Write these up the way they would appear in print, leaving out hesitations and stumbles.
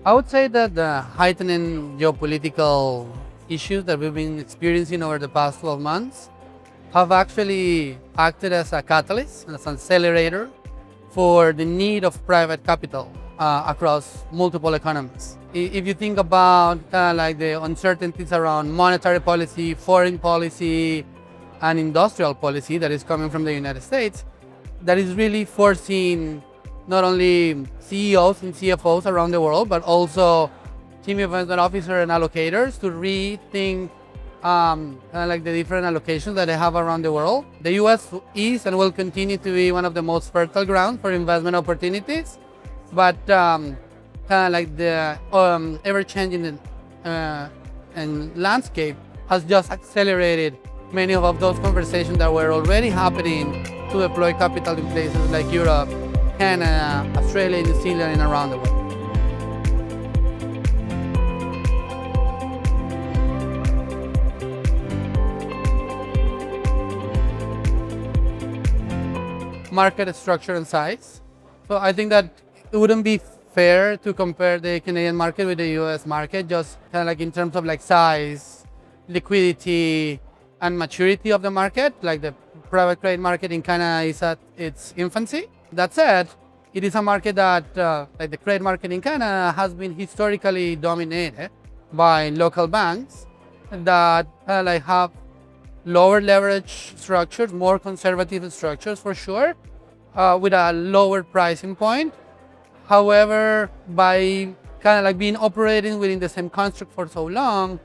I would say that the heightening geopolitical issues that we've been experiencing over the past 12 months have actually acted as a catalyst, as an accelerator for the need of private capital across multiple economies. If you think about like the uncertainties around monetary policy, foreign policy, and industrial policy that is coming from the United States, that is really forcing not only CEOs and CFOs around the world, but also chief investment officers and allocators to rethink like the different allocations that they have around the world. The US is and will continue to be one of the most fertile grounds for investment opportunities, but like the ever-changing and landscape has just accelerated many of those conversations that were already happening to deploy capital in places like Europe, Canada, Australia, New Zealand, and around the world. Market structure and size. So I think that it wouldn't be fair to compare the Canadian market with the US market, just kind of like in terms of like size, liquidity, and maturity of the market. Like the private credit market in Canada is at its infancy. That said, it is a market that, like the credit market in Canada, has been historically dominated by local banks that like have lower leverage structures, more conservative structures for sure, with a lower pricing point. However, by kind of like being operating within the same construct for so long,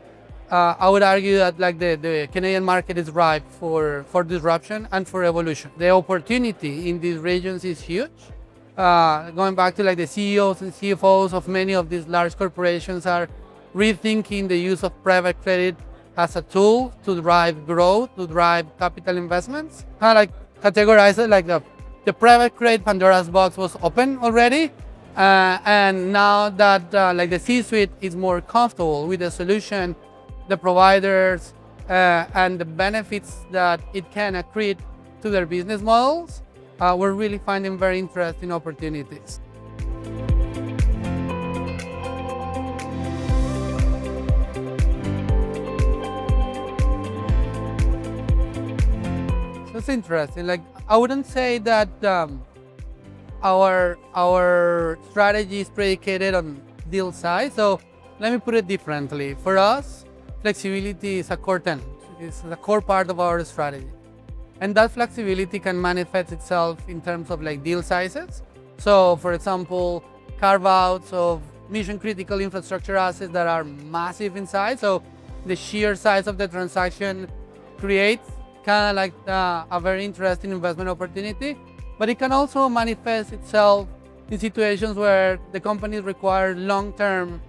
I would argue that like the Canadian market is ripe for disruption and for evolution. The opportunity in these regions is huge. Going back to like the CEOs and CFOs of many of these large corporations are rethinking the use of private credit as a tool to drive growth, to drive capital investments. Kind of like categorize it like the private credit Pandora's box was open already. And now that like the C-suite is more comfortable with the solution, the providers, and the benefits that it can accrete to their business models, we're really finding very interesting opportunities. So it's interesting. Like I wouldn't say that our strategy is predicated on deal size. So let me put it differently. For us, flexibility is a core tenet. It's a core part of our strategy. And that flexibility can manifest itself in terms of like deal sizes. So for example, carve-outs of mission critical infrastructure assets that are massive in size. So the sheer size of the transaction creates kind of like a very interesting investment opportunity. But it can also manifest itself in situations where the companies require long-term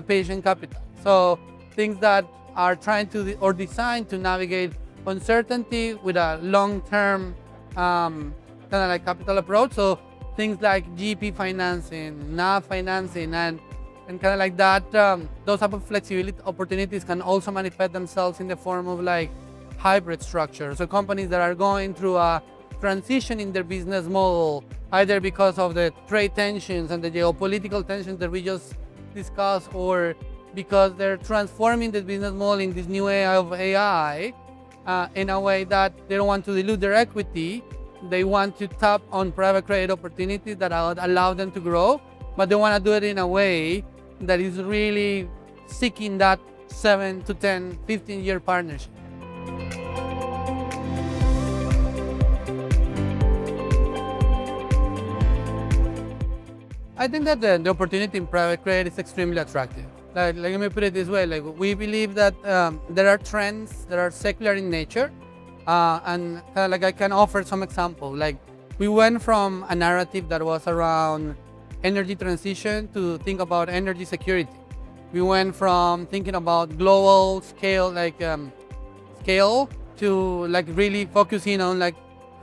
patient capital. So things that are trying to or designed to navigate uncertainty with a long-term kind of like capital approach. So things like GP financing, NAV financing, and kind of like that. Those type of flexibility opportunities can also manifest themselves in the form of like hybrid structure. So companies that are going through a transition in their business model, either because of the trade tensions and the geopolitical tensions that we just discussed, or because they're transforming the business model in this new era of AI in a way that they don't want to dilute their equity. They want to tap on private credit opportunities that allow them to grow, but they want to do it in a way that is really seeking that 7 to 10, 15-year partnership. I think that the opportunity in private credit is extremely attractive. Like, let me put it this way: like we believe that there are trends that are secular in nature, and like I can offer some example. Like we went from a narrative that was around energy transition to think about energy security. We went from thinking about global scale, like scale, to like really focusing on like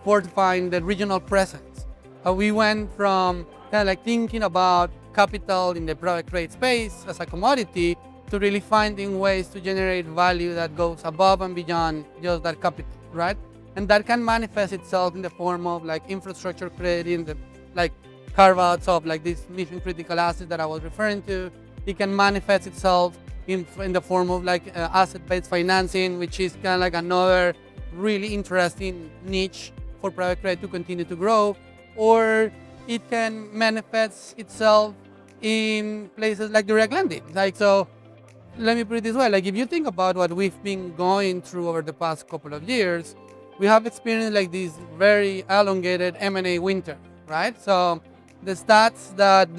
fortifying the regional presence. We went from kind of like thinking about capital in the private credit space as a commodity to really finding ways to generate value that goes above and beyond just that capital, right? And that can manifest itself in the form of like infrastructure credit, in the like carve-outs of like this mission-critical asset that I was referring to. It can manifest itself in the form of like asset-based financing, which is kind of like another really interesting niche for private credit to continue to grow. Or it can manifest itself in places like direct lending. Like, so let me put it this way, like if you think about what we've been going through over the past couple of years, we have experienced like this very elongated M&A winter, right? So the stats that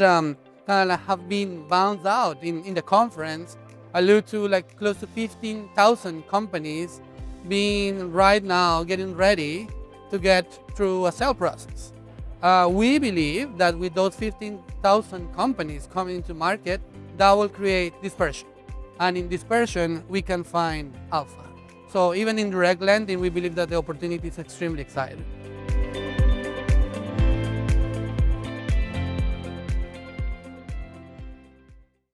kind of have been bounced out in the conference allude to like close to 15,000 companies being right now getting ready to get through a sale process. We believe that with those 15,000 companies coming into market, that will create dispersion. And in dispersion, we can find alpha. So even in direct lending, we believe that the opportunity is extremely exciting.